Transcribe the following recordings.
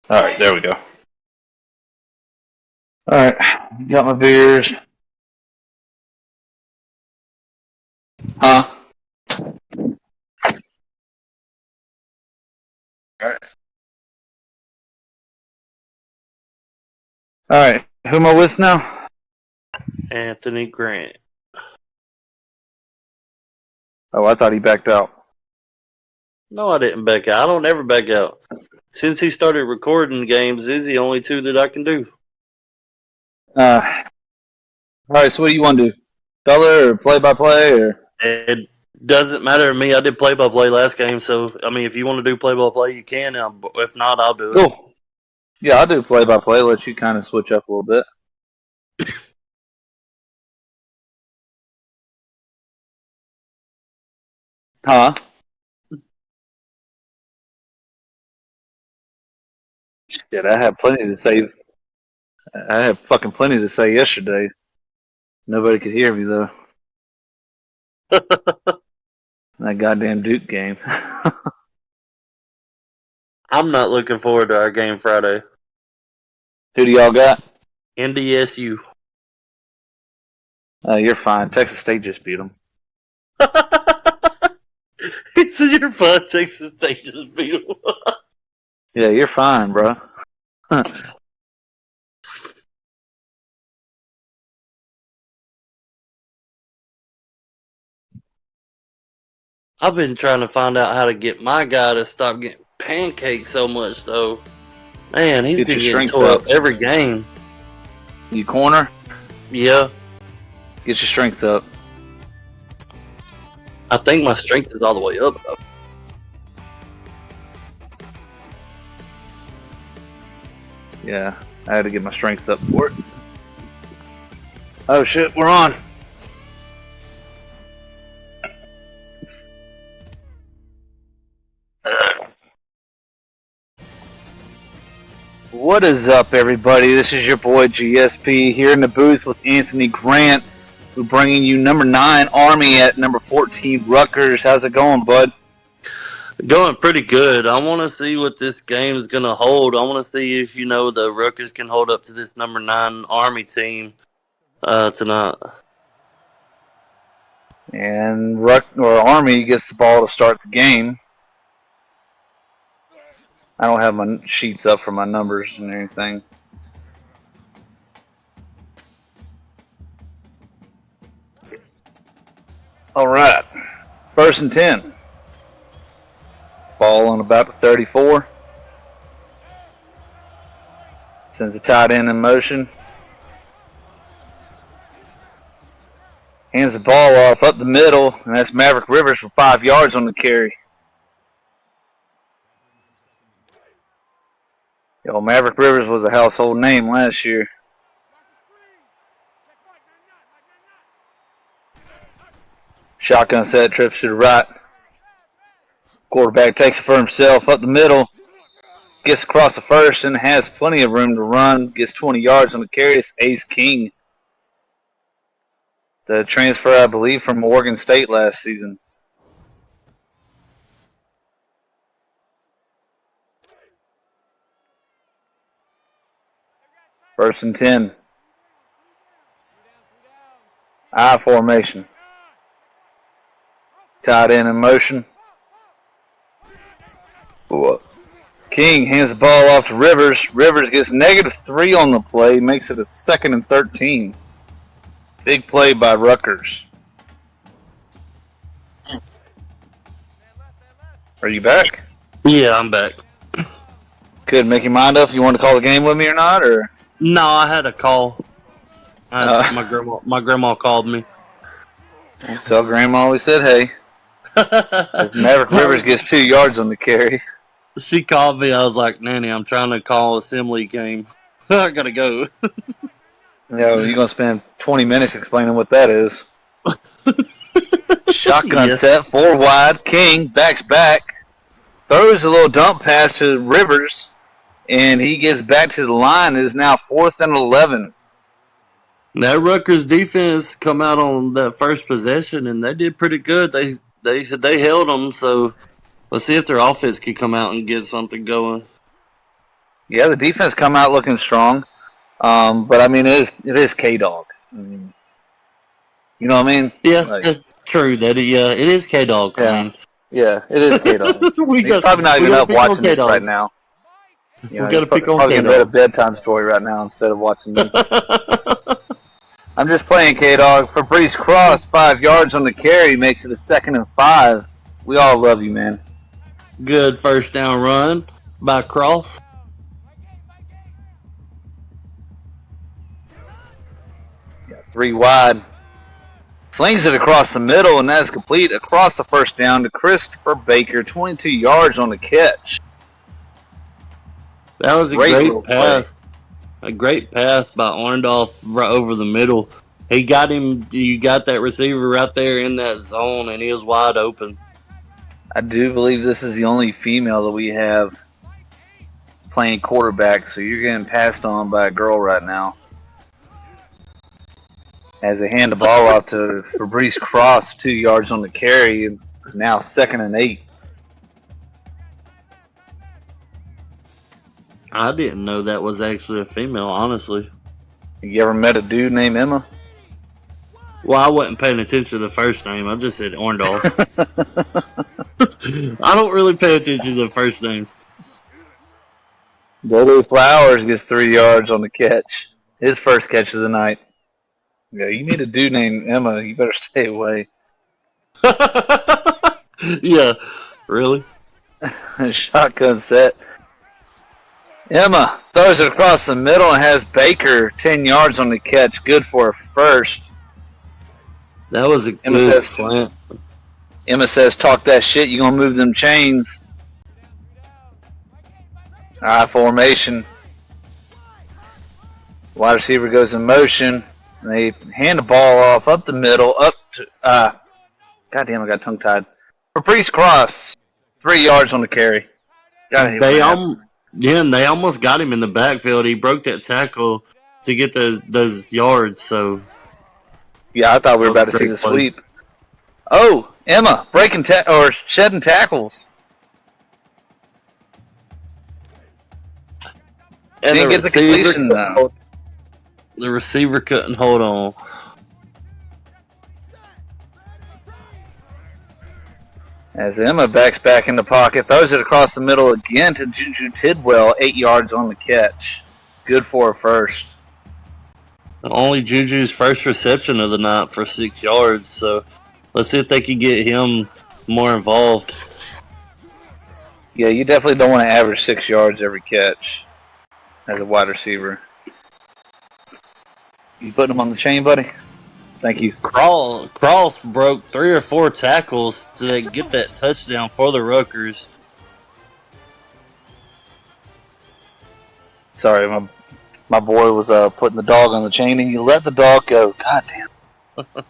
All right, there we go. All right, got my beers. Huh? All right, who am I with now? Anthony Grant. Oh, I thought he backed out. No, I didn't back out. I don't ever back out. Since he started recording games, these are the only two that I can do. All right, so what do you want to do? Color or play-by-play or? It doesn't matter to me. I did play-by-play last game, so I mean, if you want to do play-by-play, you can. If not, I'll do it. Cool. Yeah, I'll do play-by-play. Let you kind of switch up a little bit. Huh? Shit, I had plenty to say. I had fucking plenty to say yesterday. Nobody could hear me though. That goddamn Duke game. I'm not looking forward to our game Friday. Who do y'all got? NDSU. You're fine. Texas State just beat them. He said you're fun. Texas State just beat him. Yeah, you're fine, bro. I've been trying to find out how to get my guy to stop getting pancaked so much, though. Man, he's Get been your getting strength tore up. up every game. You corner. Yeah, Get your strength up. I think my strength is all the way up, though. Yeah, I had to get my strength up for it. Oh shit, we're on. What is up, everybody? This is your boy GSP here in the booth with Anthony Grant. We're bringing you number 9 Army at number 14 Rutgers. How's it going, bud? Going pretty good. I want to see what this game is going to hold. I want to see if, the Rutgers can hold up to this number 9 Army team tonight. And Army gets the ball to start the game. I don't have my sheets up for my numbers and anything. All right, 1st and 10. Ball on about the 34. Sends the tight end in motion. Hands the ball off up the middle, and that's Maverick Rivers for 5 yards on the carry. Yo, Maverick Rivers was a household name last year. Shotgun set, trips to the right. Quarterback takes it for himself up the middle. Gets across the first and has plenty of room to run. Gets 20 yards on the carry. It's Ace King. The transfer, I believe, from Oregon State last season. First and 10. I formation. Tight end in motion. King hands the ball off to Rivers. Rivers gets -3 on the play, makes it a 2nd and 13. Big play by Rutgers. Are you back? Yeah, I'm back. Could make your mind up if you want to call the game with me or not, or No, I had a call. My grandma called me. tell Grandma we said hey. As Maverick Rivers gets 2 yards on the carry. She called me. I was like, Nanny, I'm trying to call assembly game. I gotta go. You're gonna spend 20 minutes explaining what that is. Shotgun set, 4 wide. King backs back, throws a little dump pass to Rivers, and he gets back to the line. It is now 4th and 11. That Rutgers defense come out on that first possession, and they did pretty good. They said they held them, so let's see if their offense can come out and get something going. Yeah, the defense come out looking strong. But I mean, it is K Dog. I mean, you know what I mean? Yeah, Like, that's true. It is K Dog. I yeah, mean, yeah, it is K Dog. we He's got probably not we even got to up pick on watching K this right Dog. now. We He's got to pick on probably K getting read a Dog. bedtime story right now instead of watching this. I'm just playing K Dog. Fabrice Cross, 5 yards on the carry, makes it a 2nd and 5. We all love you, man. Good first down run by Cross. Yeah, 3 wide. Slings it across the middle, and that's complete across the first down to Christopher Baker, 22 yards on the catch. That was a Great great little play. pass. A great pass by Orndorff right over the middle. He got him. You got that receiver right there in that zone, and he was wide open. I do believe this is the only female that we have playing quarterback, so you're getting passed on by a girl right now. As they hand the ball off to Fabrice Cross, 2 yards on the carry, and now 2nd and 8. I didn't know that was actually a female, honestly. You ever met a dude named Emma? Well, I wasn't paying attention to the first name. I just said Orndorff. I don't really pay attention to the first names. Billy Flowers gets 3 yards on the catch. His first catch of the night. Yeah, you meet a dude named Emma, you better stay away. Yeah, really? Shotgun set. Emma throws it across the middle and has Baker 10 yards on the catch. Good for a first. That was a Emma good says, slant. talk that shit, you gonna move them chains. Formation. Wide receiver goes in motion. And they hand the ball off up the middle, up to, goddamn, I got tongue tied. Fabrice Cross, 3 yards on the carry. Gotta hit They that. they almost got him in the backfield. He broke that tackle to get those yards. So Yeah, I thought we that were was a about to see great the play. sweep. Oh, Emma breaking or shedding tackles. And Didn't get the completion though. The receiver couldn't hold on. As Emma backs back in the pocket, throws it across the middle again to Juju Tidwell, 8 yards on the catch. Good for a first. Only Juju's first reception of the night for 6 yards. So let's see if they can get him more involved. Yeah, you definitely don't want to average 6 yards every catch as a wide receiver. You putting him on the chain, buddy? Thank you. Cross broke 3 or 4 tackles to get that touchdown for the Rutgers. Sorry, my boy was putting the dog on the chain, and you let the dog go. God damn.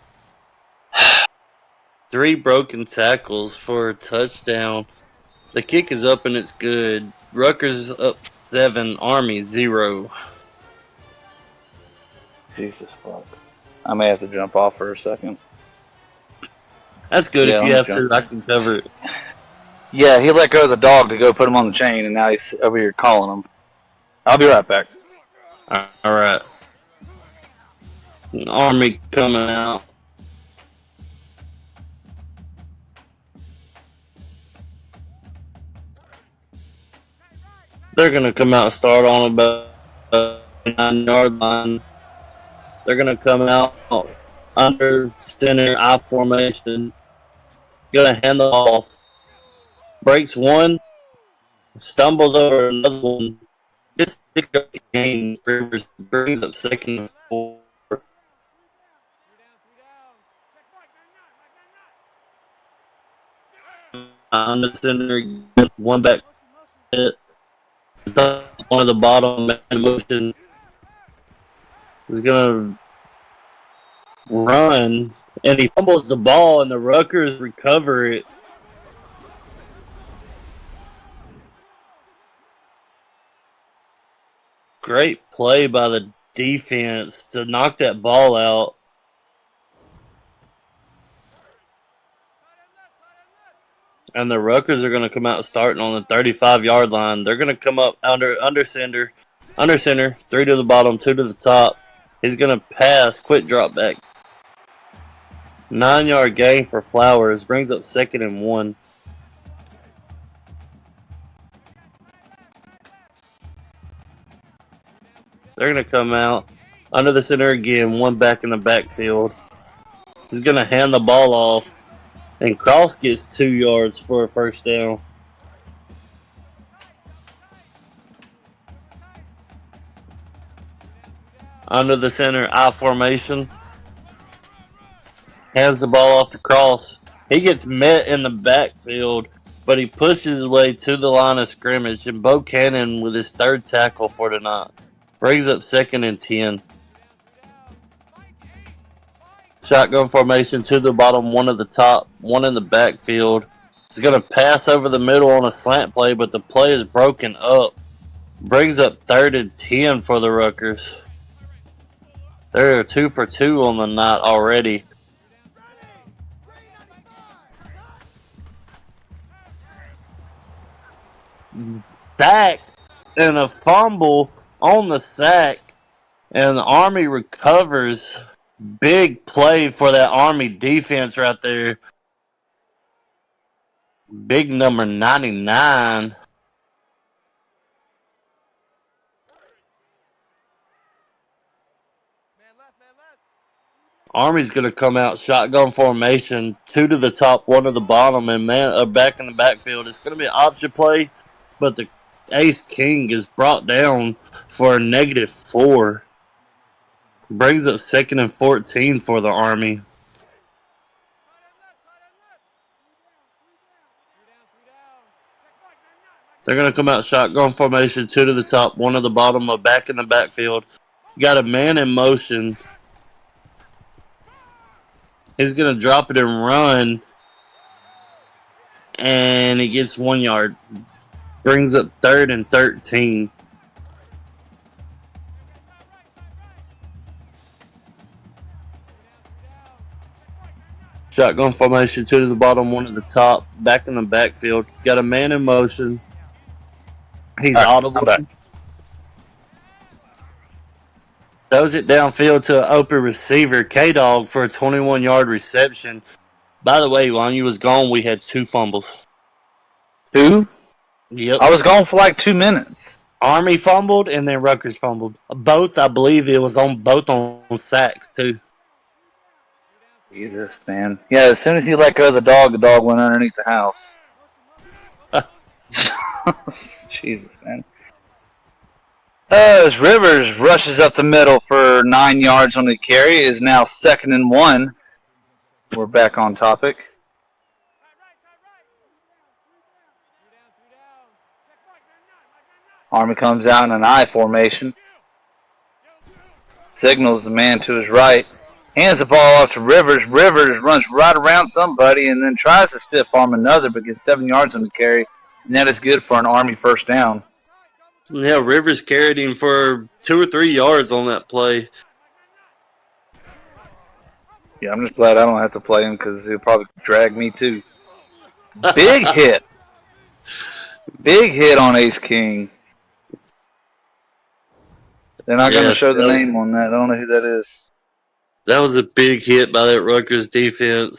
3 broken tackles for a touchdown. The kick is up and it's good. Rutgers up 7, Army 0. Jesus fuck. I may have to jump off for a second. That's good Yeah, if let you me have jump. to. I can cover it. Yeah, he let go of the dog to go put him on the chain, and now he's over here calling him. I'll be right back. All right. Army coming out. They're going to come out and start on about the 9-yard line. They're going to come out under center I formation. Going to hand the off. Breaks one. Stumbles over another one. This is a game. Rivers brings up 2nd and 4. On the center, one back hit. One of the bottom man motion is going to run, and he fumbles the ball, and the Rutgers recover it. Great play by the defense to knock that ball out. And the Rutgers are going to come out starting on the 35-yard line. They're going to come up under center, 3 to the bottom, 2 to the top. He's going to pass, quick drop back. 9-yard gain for Flowers, brings up 2nd and 1. They're going to come out under the center again, 1 back in the backfield. He's going to hand the ball off, and Cross gets 2 yards for a first down. Under the center, I formation. Hands the ball off to Cross. He gets met in the backfield, but he pushes his way to the line of scrimmage, and Bo Cannon with his 3rd tackle for tonight. Brings up 2nd and 10. Shotgun formation, 2 to the bottom, 1 at the top, 1 in the backfield. He's going to pass over the middle on a slant play, but the play is broken up. Brings up 3rd and 10 for the Rutgers. They're 2 for 2 on the night already. Sacked and a fumble on the sack, and the Army recovers. Big play for that Army defense right there. Big number 99. Army's going to come out shotgun formation, 2 to the top, 1 to the bottom, and back in the backfield. It's going to be an option play, but the Ace King is brought down for a -4. Brings up 2nd and 14 for the Army. They're going to come out shotgun formation, 2 to the top, 1 to the bottom, a back in the backfield. Got a man in motion. He's going to drop it and run, and he gets 1 yard. Brings up 3rd and 13. Shotgun formation, 2 to the bottom, 1 to the top, back in the backfield. Got a man in motion. He's audible. Throws it downfield to an open receiver, K-Dog, for a 21-yard reception. By the way, while you was gone, we had 2 fumbles. 2? Yep. I was gone for like 2 minutes. Army fumbled, and then Rutgers fumbled. Both, I believe it was on sacks, too. Jesus, man. Yeah, as soon as he let go of the dog went underneath the house. Jesus, man. As Rivers rushes up the middle for 9 yards on the carry, is now 2nd and 1. We're back on topic. Army comes out in an I formation. Signals the man to his right. Hands the ball off to Rivers. Rivers runs right around somebody and then tries to stiff arm another, but gets 7 yards on the carry. And that is good for an Army first down. Yeah, Rivers carried him for 2 or 3 yards on that play. Yeah, I'm just glad I don't have to play him because he'll probably drag me too. Big hit. Big hit on Ace King. They're not going to show the name on that. I don't know who that is. That was a big hit by that Rutgers defense.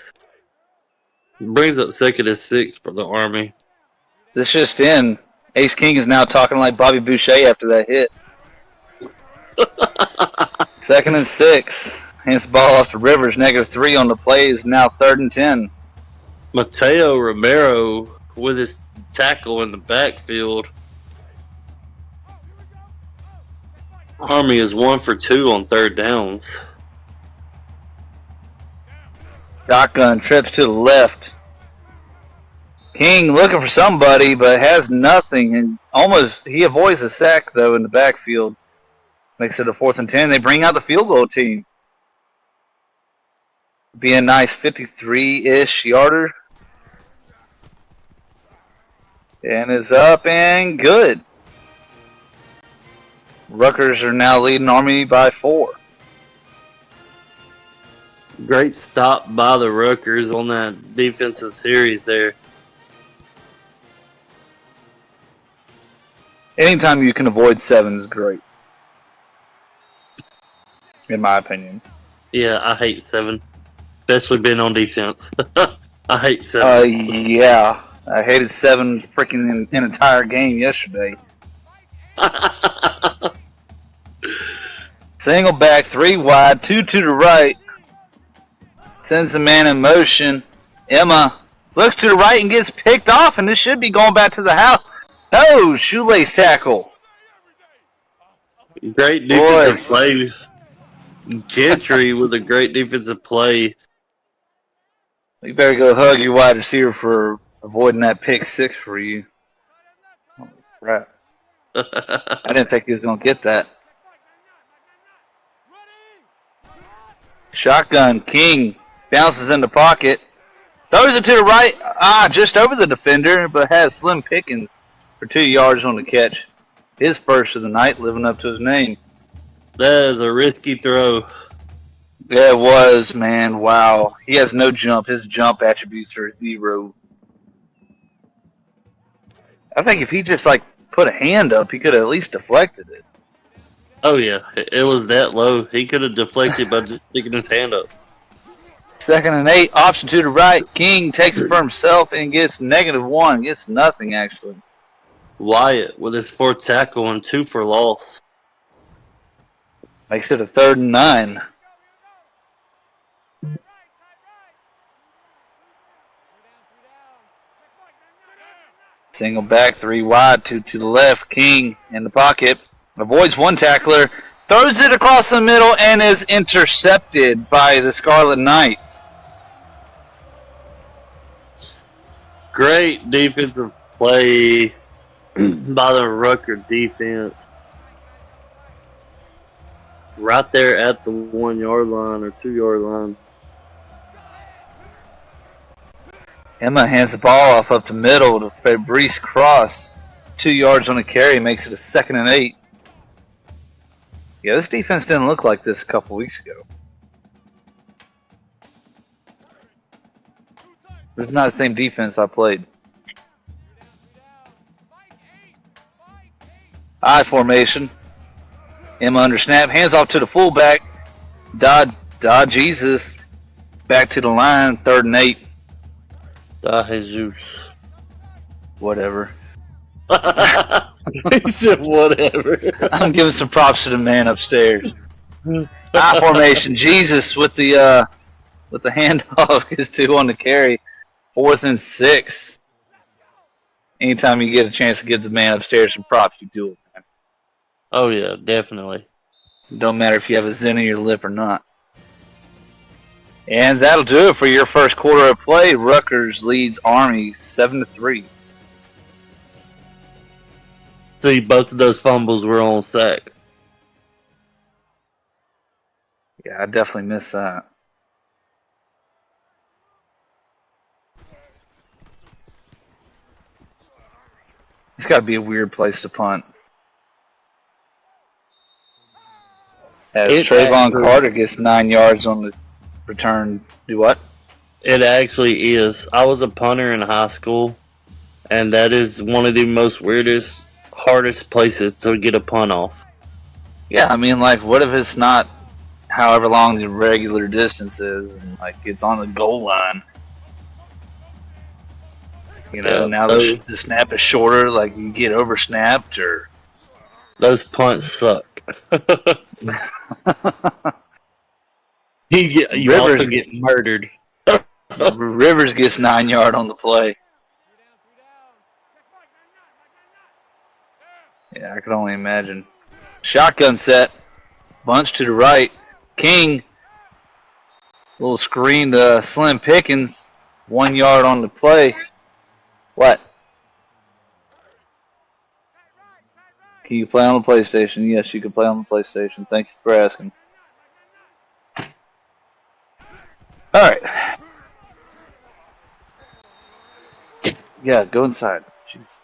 Brings up 2nd and 6 for the Army. This just in. Ace King is now talking like Bobby Boucher after that hit. 2nd and 6. Hands the ball off to Rivers. -3 on the play is now 3rd and 10. Mateo Romero with his tackle in the backfield. Army is 1 for 2 on 3rd down. Shotgun trips to the left. King looking for somebody, but has nothing, and he avoids a sack though in the backfield. Makes it a 4th and 10. They bring out the field goal team. Be a nice 53-ish yarder. And it's up and good. Rutgers are now leading Army by 4. Great stop by the Rutgers on that defensive series there. Anytime you can avoid 7 is great, in my opinion. Yeah, I hate 7, especially being on defense. I hate 7. Yeah. I hated 7 freaking an entire game yesterday. Single back, 3 wide, 2 to the right. Sends the man in motion. Emma looks to the right and gets picked off, and this should be going back to the house. No, shoelace tackle. Great Boy. defensive plays. Gentry with a great defensive play. You better go hug your wide receiver for avoiding that pick 6 for you. Holy crap. I didn't think he was going to get that. Shotgun, King bounces in the pocket. Throws it to the right. Just over the defender, but has Slim Pickens for 2 yards on the catch. His first of the night, living up to his name. That is a risky throw. Yeah, it was, man. Wow. He has no jump. His jump attributes are 0. I think if he just, put a hand up, he could have at least deflected it. Oh, yeah. It was that low. He could have deflected by just sticking his hand up. 2nd and 8, option to the right. King takes it for himself and gets -1. Gets nothing, actually. Wyatt with his 4th tackle and 2 for loss. Makes it a 3rd and 9. Single back, 3 wide, 2 to the left. King in the pocket. Avoids 1 tackler. Throws it across the middle and is intercepted by the Scarlet Knights. Great defensive play by the Rutgers defense. Right there at the 1 yard line or 2 yard line. Emma hands the ball off up the middle to Fabrice Cross. 2 yards on the carry, makes it a 2nd and 8. Yeah, this defense didn't look like this a couple weeks ago. This is not the same defense I played. I formation. Emma under snap, hands off to the fullback. Jesus. Back to the line, 3rd and 8. Jesus. Whatever. He said whatever. I'm giving some props to the man upstairs. I formation. Jesus with the handoff is 2 on the carry. 4th and 6. Anytime you get a chance to give the man upstairs some props, you do it, man. Oh yeah, definitely. Don't matter if you have a zen in your lip or not. And that'll do it for your first quarter of play. Rutgers leads Army 7-3. See, both of those fumbles were on sack. Yeah, I definitely missed that. It's got to be a weird place to punt. As Trayvon Carter gets 9 yards on the return. Do what? It actually is. I was a punter in high school, and that is one of the most weirdest, hardest places to get a punt off. Yeah, I mean, what if it's not however long the regular distance is, and it's on the goal line? You know, now the snap is shorter, you get over snapped, or those punts suck. You also get murdered. Rivers gets 9 yard on the play. Yeah, I can only imagine. Shotgun set, bunch to the right. King, little screen to Slim Pickens, 1 yard on the play. What? Can you play on the PlayStation? Yes, you can play on the PlayStation. Thank you for asking. Alright. Yeah, go inside. Jeez.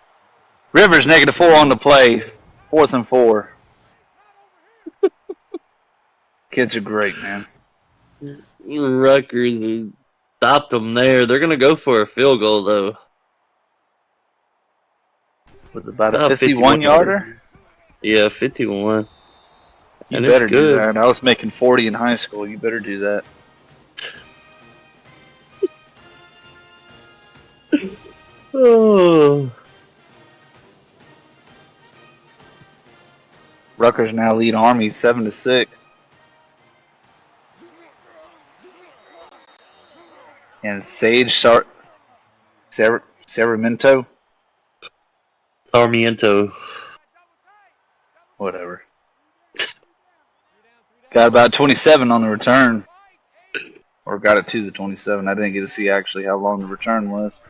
Rivers -4 on the play. 4th and 4. Kids are great, man. Rutgers stopped them there. They're going to go for a field goal, though. with about a 51 51-yarder. Yeah, 51. You And it's better do good. that. I was making 40 in high school. You better do that. Oh. Rutgers now lead Army 7-6. And Sarmiento, Sarmiento. whatever. Got about 27 on the return. Or got it to the 27. I didn't get to see actually how long the return was.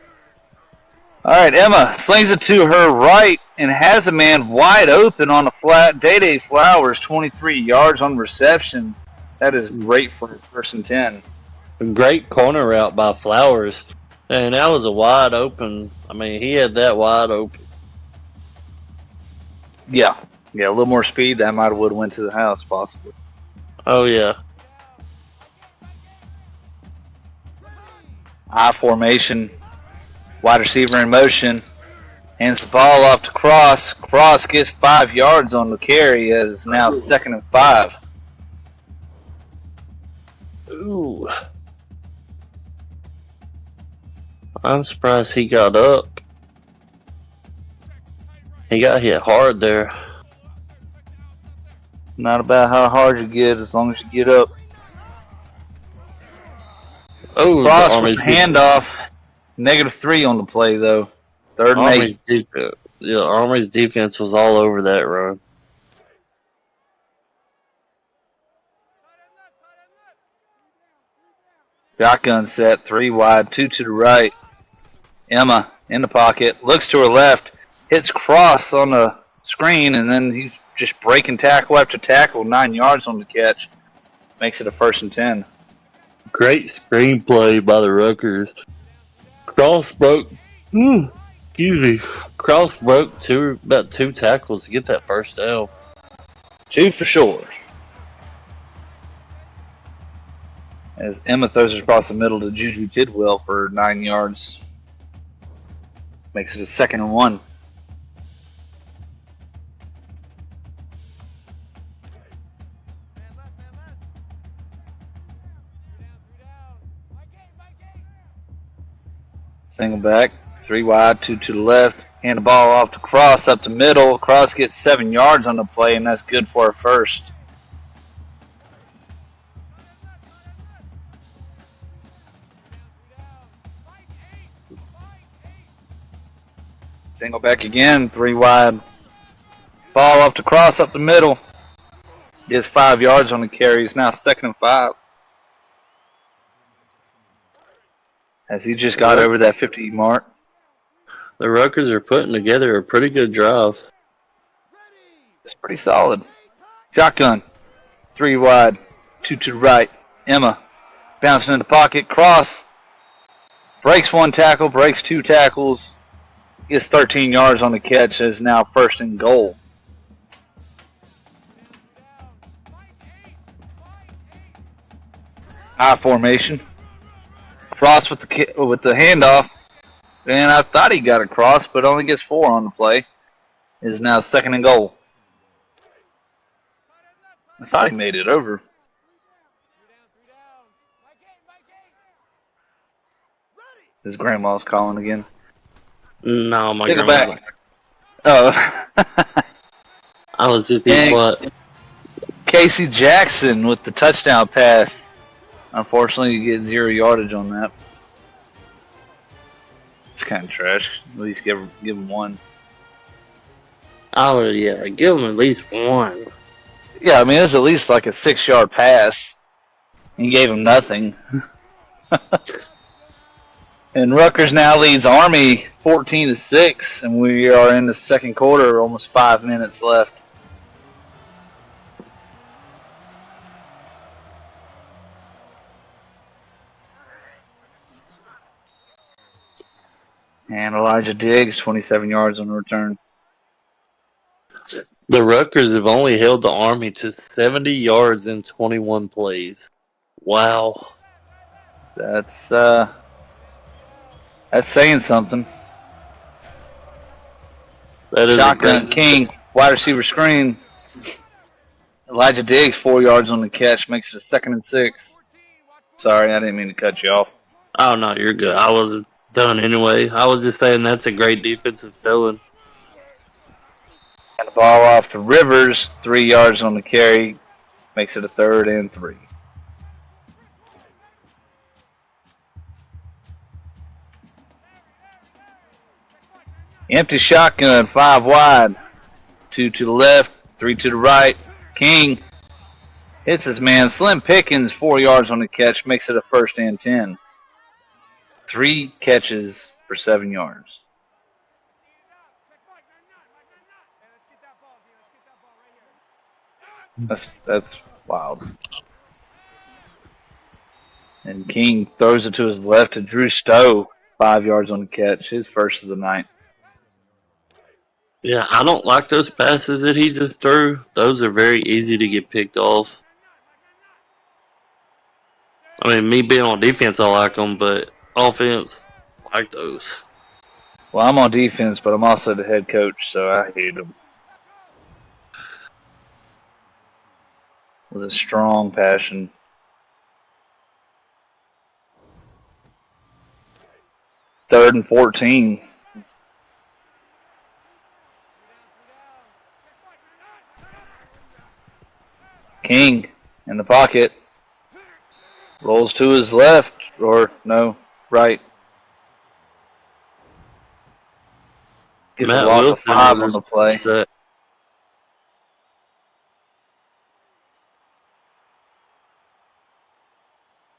Alright, Emma slings it to her right and has a man wide open on the flat. Day Flowers, 23 yards on reception. That is great for a 1st and 10. A great corner route by Flowers. And that was a wide open. I mean, he had that wide open. Yeah. Yeah, a little more speed. That might have would have went to the house, possibly. Oh, yeah. I formation. Wide receiver in motion. Hands the ball off to Cross. Cross gets 5 yards on the carry. Is now 2nd and 5. Ooh. I'm surprised he got up. He got hit hard there. Not about how hard you get, as long as you get up. Oh, Cross with the handoff. -3 on the play, though. 3rd and 8. Defense, yeah, Army's defense was all over that run. Shotgun set, 3 wide, 2 to the right. Emma in the pocket, looks to her left, hits Cross on the screen, and then he's just breaking tackle after tackle, 9 yards on the catch. Makes it a 1st and 10. Great screenplay by the Rutgers. Cross broke. Excuse me. Cross broke about two tackles to get that 1st down. 2 for sure. As Emma throws it across the middle to Juju Tidwell for 9 yards. Makes it a 2nd and 1. Single back, 3 wide, 2 to the left. Hand the ball off to Cross up the middle. Cross gets 7 yards on the play, and that's good for a 1st. Single back again, 3 wide. Ball off to Cross up the middle. Gets 5 yards on the carry. He's now 2nd and 5. As he just got over that 50 mark. The Rutgers are putting together a pretty good drive. It's pretty solid. Shotgun. 3 wide. 2 to the right. Emma. Bouncing in the pocket. Cross. Breaks 1 tackle. Breaks 2 tackles. Gets 13 yards on the catch. Is now 1st and goal. I formation. Cross with the handoff. And I thought he got across, but only gets 4 on the play. Is now 2nd and goal. I thought he made it over. His grandma's calling again. No, my Take it grandma's back. Oh. I was just being quiet. Casey Jackson with the touchdown pass. Unfortunately, you get 0 yardage on that. It's kind of trash. At least give him 1. Oh, yeah. Give him at least 1. Yeah, I mean, it was at least like a 6-yard pass. He gave him nothing. And Rutgers now leads Army 14-6, and we are in the 2nd quarter, almost 5 minutes left. And Elijah Diggs, 27 yards on the return. The Rutgers have only held the Army to 70 yards in 21 plays. Wow. That's saying something. That is a Shotgun great. King, wide receiver screen. Elijah Diggs, 4 yards on the catch, makes it a 2nd and 6. Sorry, I didn't mean to cut you off. Oh no, you're good. I was done anyway. I was just saying that's a great defensive showing. And the ball off to Rivers, 3 yards on the carry, makes it a 3rd and 3. Empty shotgun, 5 wide, 2 to the left, 3 to the right. King hits his man. Slim Pickens, 4 yards on the catch, makes it a 1st and 10. 3 catches for 7 yards. That's wild. And King throws it to his left to Drew Stowe, 5 yards on the catch, his first of the night. Yeah, I don't like those passes that he just threw. Those are very easy to get picked off. I mean, me being on defense, I like them, but offense, I like those. Well, I'm on defense, but I'm also the head coach, so I hate him. With a strong passion. Third and 14. King in the pocket. Rolls to his left, or no, right. Gets a Matt loss of Wilson 5 with on the his play. set.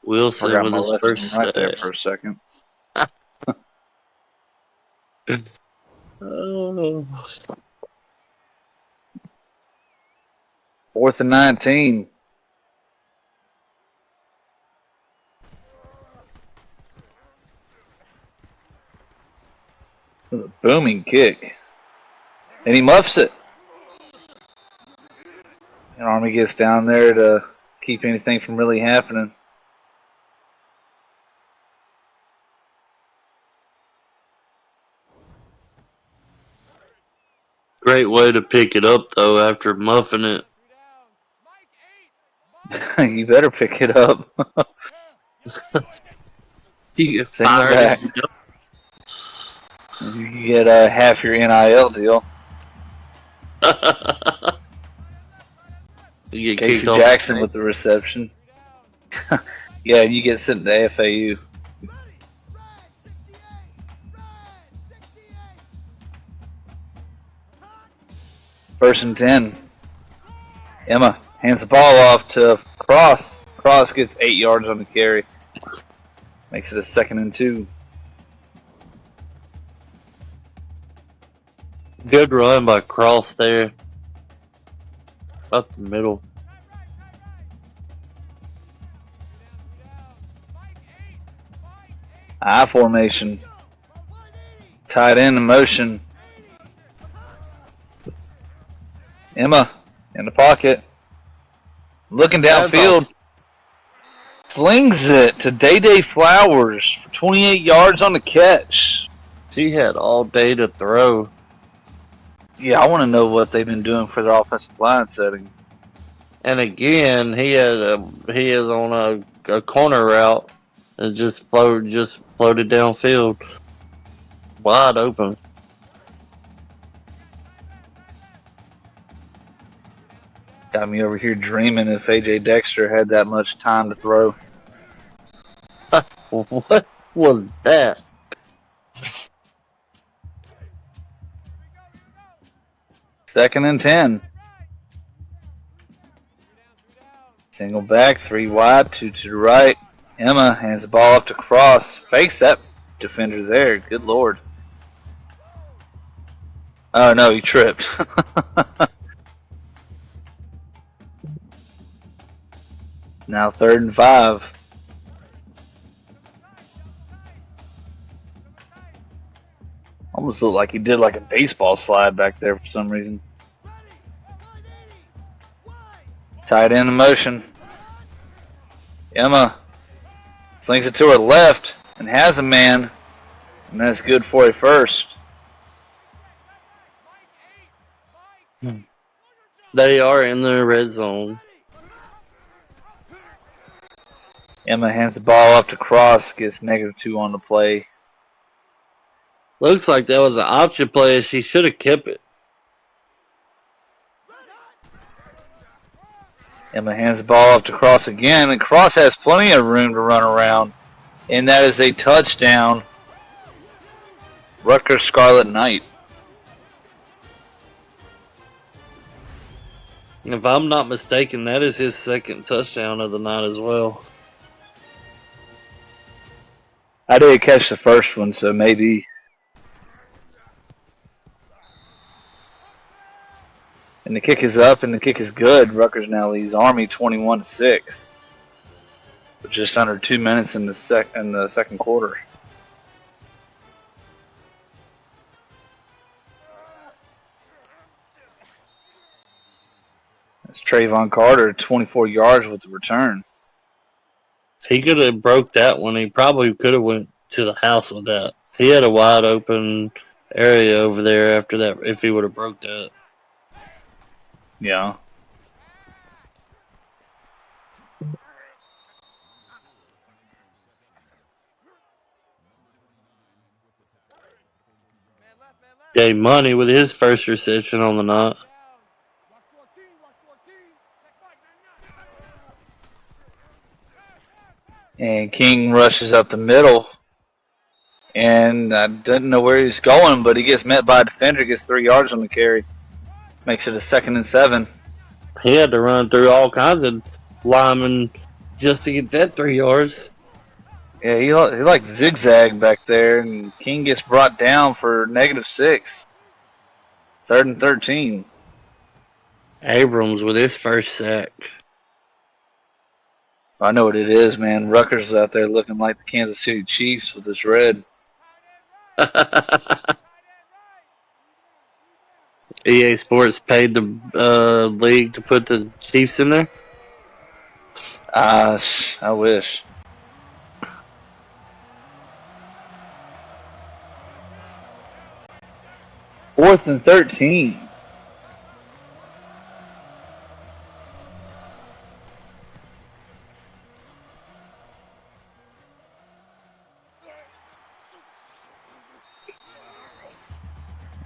Wilson Forgot with my his left to first right there sack. for a second. Oh. 4th and 19. With a booming kick. And he muffs it. And Army gets down there to keep anything from really happening. Great way to pick it up, though, after muffing it. You better pick it up. You get Send it fired back. and You get half your NIL deal. you get Casey kicked off. Jackson with the reception. Yeah, you get sent to FAU. First and 10. Emma hands the ball off to Cross. Cross gets 8 yards on the carry. Makes it a 2nd and 2. Good run by Cross there. Up the middle. I formation. Tight end in motion. Emma in the pocket. Looking downfield. Flings it to Day Flowers for 28 yards on the catch. She had all day to throw. Yeah, I want to know what they've been doing for their offensive line setting. And again, he is on a corner route and just floated downfield, wide open. Got me over here dreaming if AJ Dexter had that much time to throw. What was that? Second and 10. Single back, 3 wide, 2 to the right. Emma hands the ball up to Cross. Fakes that defender there. Good lord. Oh no, he tripped. Now 3rd and 5. Almost looked like he did like a baseball slide back there for some reason. Tight end in motion. Emma slings it to her left and has a man, and that's good for a first. They are in the red zone. Emma hands the ball up to Cross, gets -2 on the play. Looks like that was an option play. She should have kept it. Emma hands the ball up to Cross again, and Cross has plenty of room to run around. And that is a touchdown. Rutgers Scarlet Knight. If I'm not mistaken, that is his second touchdown of the night as well. I did catch the first one, so maybe. And the kick is up, and the kick is good. Rutgers now leads Army 21-6. With just under 2 minutes in the second quarter. That's Trayvon Carter, 24 yards with the return. If he could have broke that one, he probably could have went to the house with that. He had a wide open area over there after that if he would have broke that. Yeah. Gave money with his first reception on the night. And King rushes up the middle. And I didn't know where he's going, but he gets met by a defender, gets 3 yards on the carry. Makes it a 2nd and 7. He had to run through all kinds of linemen just to get that 3 yards. Yeah, he like zigzag back there, and King gets brought down for -6. 3rd and 13. Abrams with his first sack. I know what it is, man. Rutgers is out there looking like the Kansas City Chiefs with this red. EA Sports paid the league to put the Chiefs in there. I wish. Fourth and 13.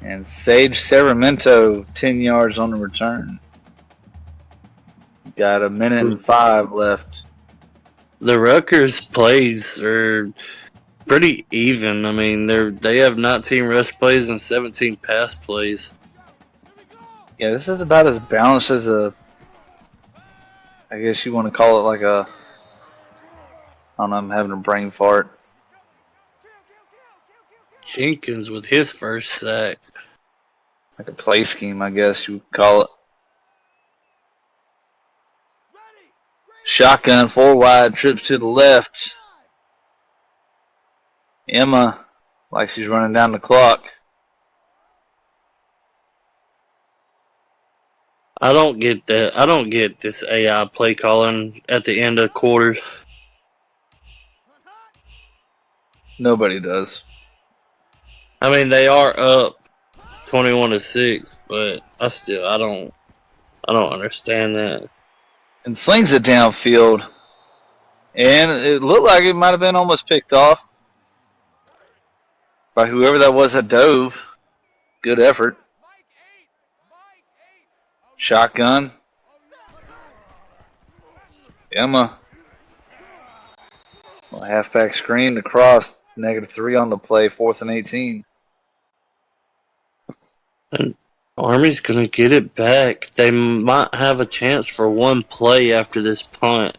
And Sage Sacramento, 10 yards on the return. Got a minute and 5 left. The Rutgers plays are pretty even. I mean, they have 19 rush plays and 17 pass plays. Yeah, this is about as balanced as I guess you want to call it like I don't know, I'm having a brain fart. Jenkins with his first sack. Like a play scheme, I guess you would call it. Shotgun, 4 wide, trips to the left. Emma, like she's running down the clock. I don't get that. I don't get this AI play calling at the end of quarters. Nobody does. I mean, they are up 21-6, but I don't understand that. And slings it downfield. And it looked like it might have been almost picked off by whoever that was that dove. Good effort. Shotgun. Emma. Halfback screen across. -3 on the play. 4th and 18. And Army's going to get it back. They might have a chance for one play after this punt.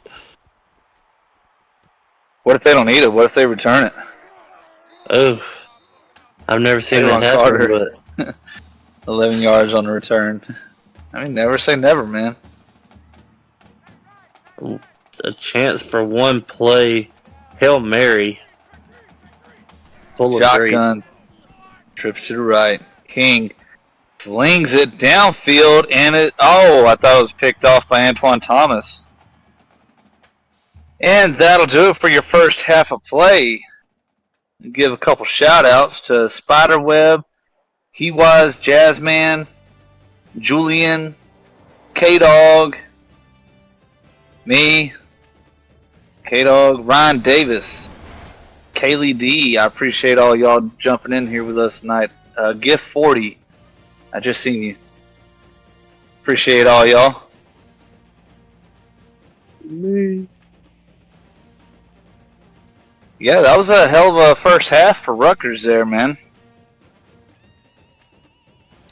What if they don't need it? What if they return it? Oh, I've never seen that happen. But 11 yards on the return. I mean, never say never, man. A chance for one play. Hail Mary. Full of Shotgun. Trips to the right. King slings it downfield, and I thought it was picked off by Antoine Thomas. And that'll do it for your first half of play. Give a couple shout outs to Spiderweb, He Was, Jazzman, Julian, K-Dog, me, K-Dog, Ryan Davis, Kaylee D. I appreciate all y'all jumping in here with us tonight. Gift 40. I just seen you. Appreciate all y'all. Me. Yeah, that was a hell of a first half for Rutgers there, man.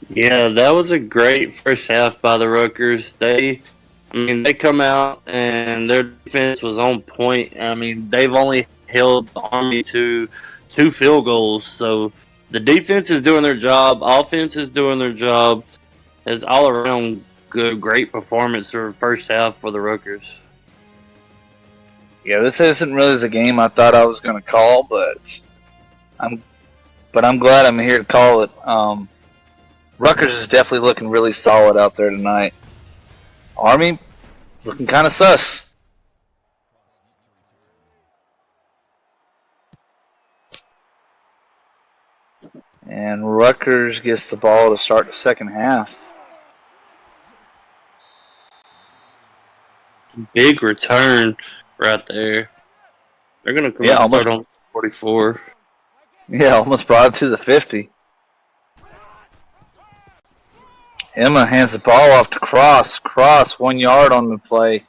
Yeah, that was a great first half by the Rutgers. They come out and their defense was on point. I mean, they've only held the Army to 2 field goals, so the defense is doing their job. Offense is doing their job. It's all around good, great performance for the first half for the Rutgers. Yeah, this isn't really the game I thought I was going to call, but I'm glad I'm here to call it. Rutgers is definitely looking really solid out there tonight. Army looking kind of sus. And Rutgers gets the ball to start the second half. Big return right there. They're going to come out and start on 44. Yeah, almost brought it to the 50. Emma hands the ball off to Cross. Cross, 1 yard on the play.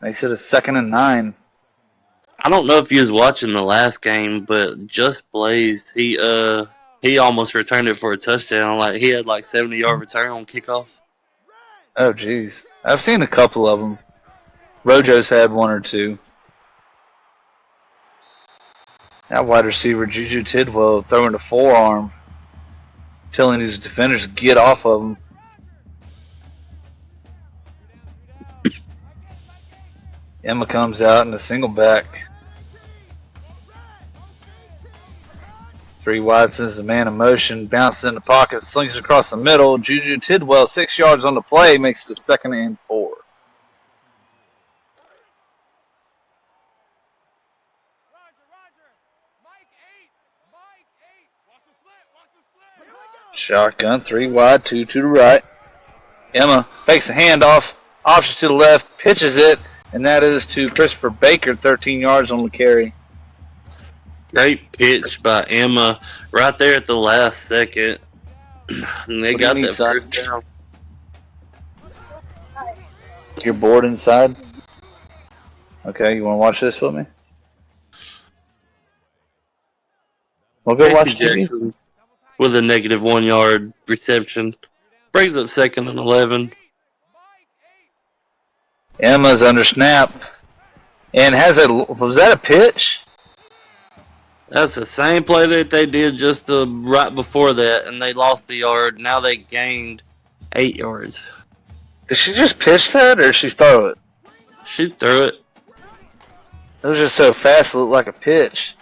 Makes it a 2nd and 9. I don't know if you was watching the last game, but Just Blaze, he almost returned it for a touchdown. Like he had like 70-yard return on kickoff. Oh, jeez. I've seen a couple of them. Rojo's had 1 or 2. That wide receiver, Juju Tidwell, throwing a forearm, telling his defenders to get off of him. Emma comes out in a single back. 3 wide sends the man in motion, bounces in the pocket, slings across the middle. Juju Tidwell, 6 yards on the play, makes it a 2nd and 4. Shotgun, 3 wide, 2 to the right. Emma fakes a handoff, option to the left, pitches it, and that is to Christopher Baker, 13 yards on the carry. Great pitch by Emma right there at the last second. And they got that first down. You're bored inside? Okay, you want to watch this with me? We'll go watch TV. Jackson with a -1 yard reception. Brings up 2nd and 11. Emma's under snap. And was that a pitch? That's the same play that they did just right before that, and they lost the yard. Now they gained 8 yards. Did she just pitch that, or did she throw it? She threw it. It was just so fast, it looked like a pitch.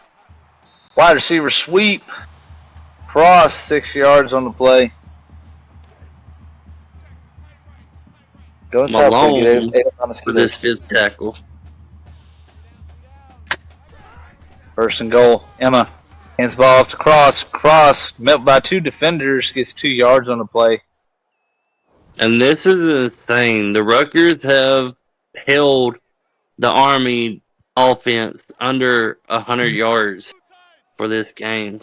Wide receiver sweep. Cross, 6 yards on the play. Go inside, Malone for this 5th tackle. 1st and goal. Emma hands the ball off to Cross. Cross, met by 2 defenders, gets 2 yards on the play. And this is insane. The Rutgers have held the Army offense under 100 yards for this game.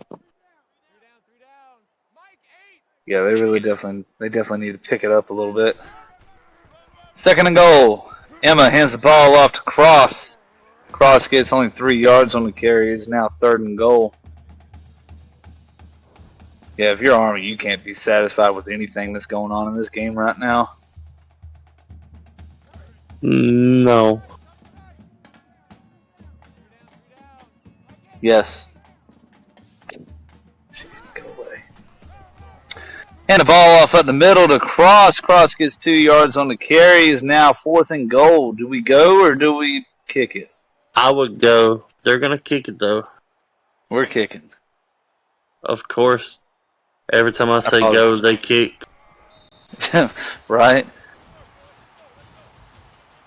Yeah, they definitely need to pick it up a little bit. 2nd and goal. Emma hands the ball off to Cross. Cross gets only 3 yards on the carry. It's now 3rd and goal. Yeah, if you're Army, you can't be satisfied with anything that's going on in this game right now. No. Yes. Jeez, go away. And the ball off at the middle to Cross. Cross gets 2 yards on the carry. Is now 4th and goal. Do we go or do we kick it? I would go. They're going to kick it, though. We're kicking. Of course. Every time I say go, they kick. Right?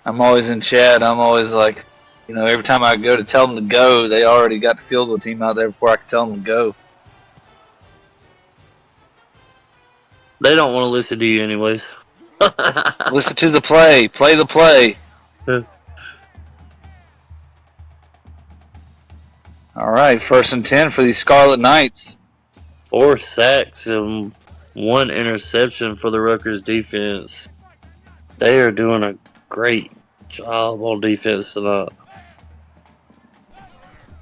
I'm always in chat. I'm always like, every time I go to tell them to go, they already got the field goal team out there before I can tell them to go. They don't want to listen to you anyways. Listen to the play. Play the play. All right, 1st and 10 for the Scarlet Knights. 4 sacks and 1 interception for the Rutgers defense. They are doing a great job on defense tonight.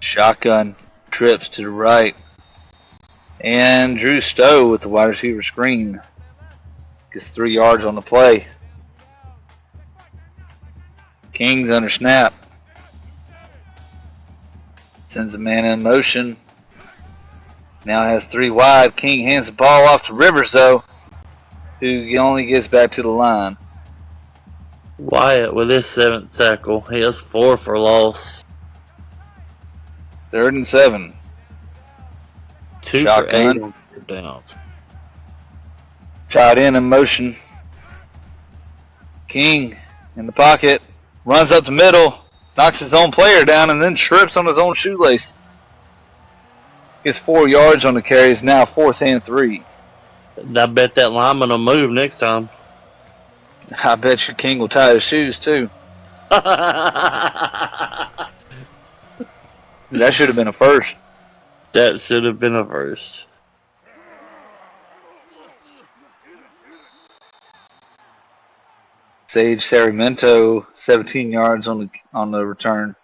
Shotgun trips to the right. And Drew Stowe with the wide receiver screen. Gets 3 yards on the play. King's under snap. Sends a man in motion. Now has 3 wide. King hands the ball off to Rivers, though, who only gets back to the line. Wyatt with his 7th tackle. He has 4 for loss. 3rd and 7. 2 Shotgun. for 8 on 3rd downs. Tied in motion. King in the pocket. Runs up the middle. Knocks his own player down and then trips on his own shoelace. Gets 4 yards on the carries. Now 4th and 3. I bet that lineman will move next time. I bet you King will tie his shoes too. That That should have been a first. should have been a first. Sage Sarmiento, 17 yards on the return.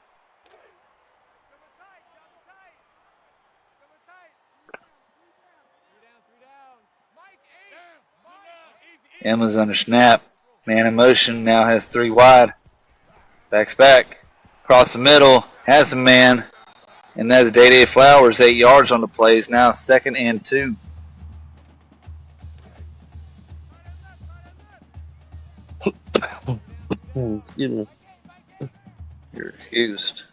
Emma's under snap. Man in motion, now has 3 wide. Backs back. Across the middle. Has a man. And that's Day Flowers, 8 yards on the plays. Now 2nd and 2. Excuse me. You're excused.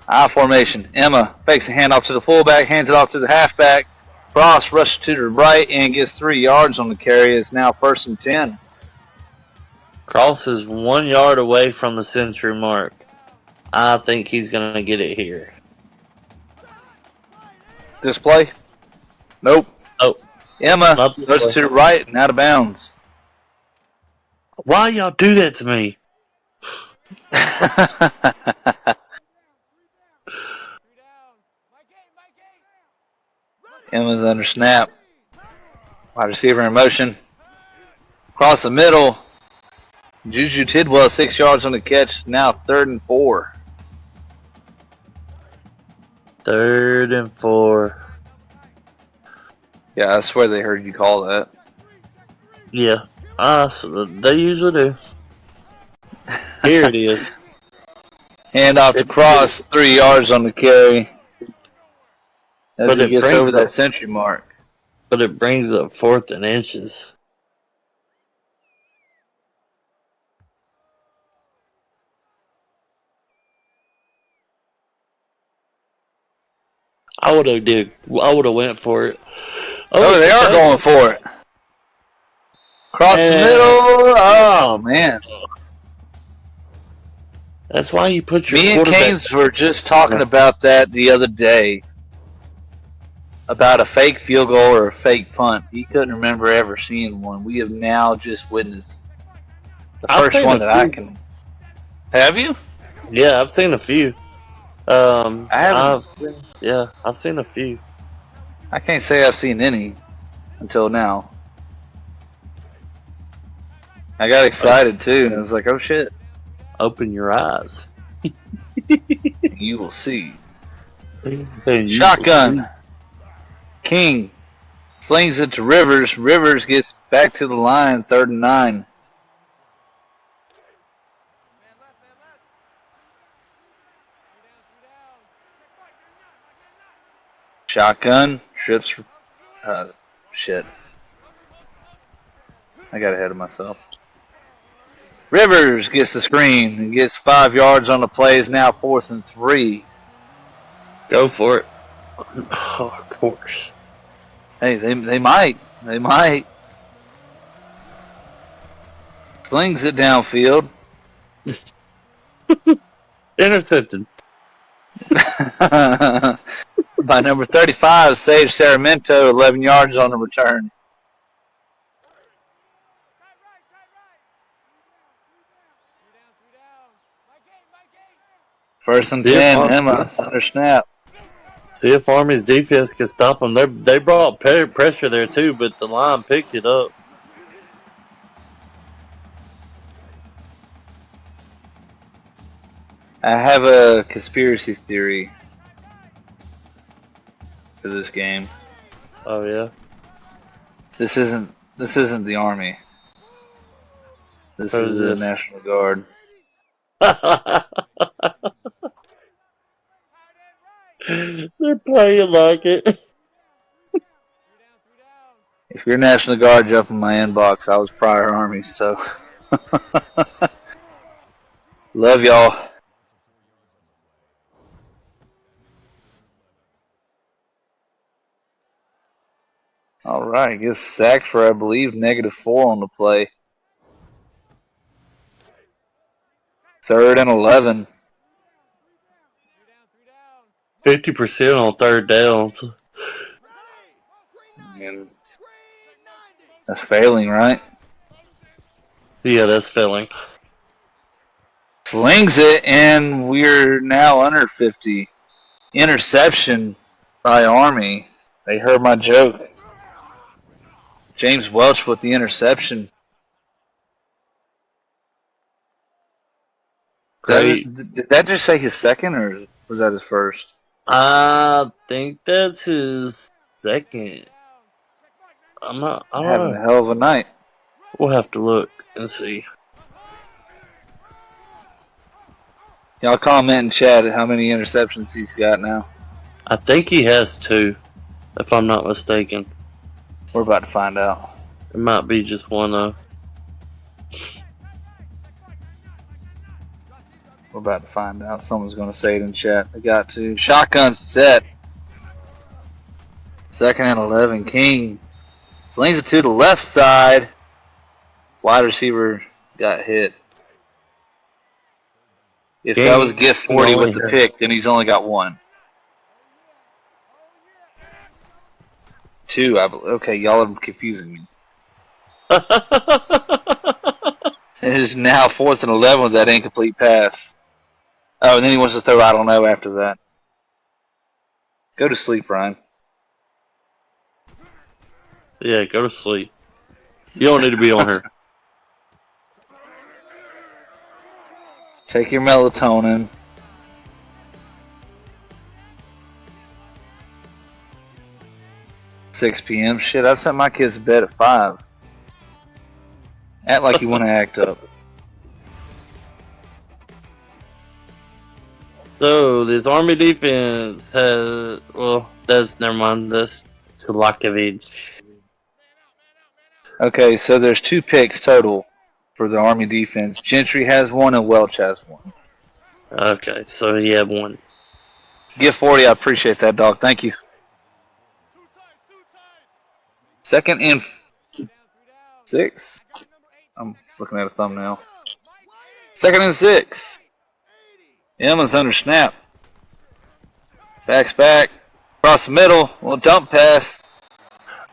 I formation. Emma fakes a handoff to the fullback, hands it off to the halfback. Cross rushes to the right and gets 3 yards on the carry. It's now 1st and 10. Cross is 1 yard away from the century mark. I think he's going to get it here. This play? Nope. Oh, Emma not this goes play. to the right and out of bounds. Why y'all do that to me? Emma's under snap. Wide receiver in motion. Across the middle. Juju Tidwell, 6 yards on the catch. Now 3rd and 4. 3rd and 4. Yeah, I swear they heard you call that. Yeah, so they usually do. Here it is. Hand off to Cross, 3 yards on the carry. As But he it gets brings over up- that century mark. But it brings up 4th and inches. I would have went for it. Oh, they are going for it. Across the middle. Oh, man. That's why you put your Me and quarterback. Canes were just talking about that the other day. About a fake field goal or a fake punt. He couldn't remember ever seeing one. We have now just witnessed the I've first seen one a that I few. can. Have you? Yeah, I've seen a few. I haven't. I've seen a few. I can't say I've seen any until now. I got excited too, and I was like, oh shit. Open your eyes. You will see. And you Shotgun. King slings it to Rivers. Rivers gets back to the line, 3rd and 9. Shotgun. Trips. Shit. I got ahead of myself. Rivers gets the screen and gets 5 yards on the play. Is now 4th and 3. Go for it. Oh, of course. Hey, they might. They might. Slings it downfield. Intercepted. By number 35, Sage Sarmiento, 11 yards on the return. First and See if 10, Emma, center snap. See if Army's defense can stop them. They brought pressure there too, but the line picked it up. I have a conspiracy theory for this game. Oh yeah. This isn't the Army. This Who's is the this? National Guard. They're playing like it. If you're National Guard, jump in my inbox. I was prior Army, so love y'all. All right, gets sacked for I believe -4 on the play. 3rd and 11. 50% on third downs. And that's failing, right? Yeah, that's failing. Slings it, and we're now under 50. Interception by Army. They heard my joke. James Welch with the interception. Great. Did that just say his second, or was that his first? I think that's his second. I don't Having a know. hell of a night. We'll have to look and see. Y'all comment in chat how many interceptions he's got now. I think he has 2, if I'm not mistaken. We're about to find out. It might be just one though. We're about to find out. Someone's going to say it in chat. They got to. Shotgun set. 2nd and 11. King slings it to the left side. Wide receiver got hit. If King that was gift 40 with the only pick, then he's only got 1. 2, I believe. Okay, y'all are confusing me. It is now 4th and 11 with that incomplete pass. Oh, and then he wants to throw I don't know after that. Go to sleep, Ryan. Yeah, go to sleep. You don't need to be on here. Take your melatonin. $6 p.m. Shit, I've sent my kids to bed at 5. Act like you want to act up. So this Army defense has never mind. That's Tulakovic. Okay, so there's 2 picks total for the Army defense. Gentry has 1 and Welch has 1. Okay, so he had 1. Give 40, I appreciate that, dog. Thank you. 2nd and 6. I'm looking at a thumbnail. 2nd and 6. Emma's under snap. Backs back. Across the middle. Little dump pass.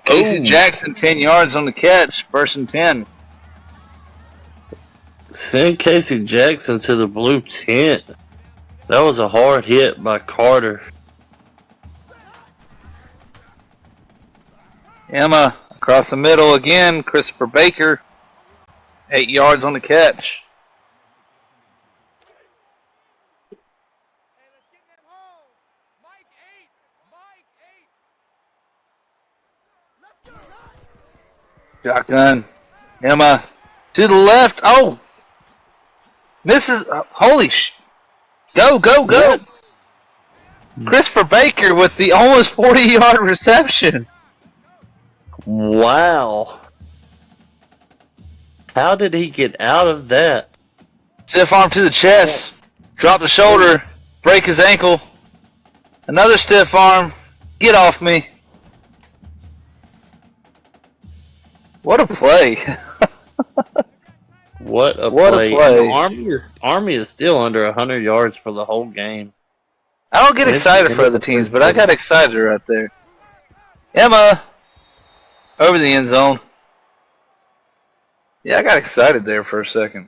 Casey Jackson, 10 yards on the catch. 1st and 10. Send Casey Jackson to the blue tent. That was a hard hit by Carter. Emma across the middle again. Christopher Baker. 8 yards on the catch. Shotgun. Emma to the left. Oh! Misses. Holy sh. Go, go, go! Christopher Baker with the almost 40-yard reception. Wow. How did he get out of that? Stiff arm to the chest. Drop the shoulder. Break his ankle. Another stiff arm. Get off me. What a play. What a What a play. play. Army is still under 100 yards for the whole game. I don't get excited for other teams, but I got excited right there. Emma. Over the end zone. Yeah, I got excited there for a second.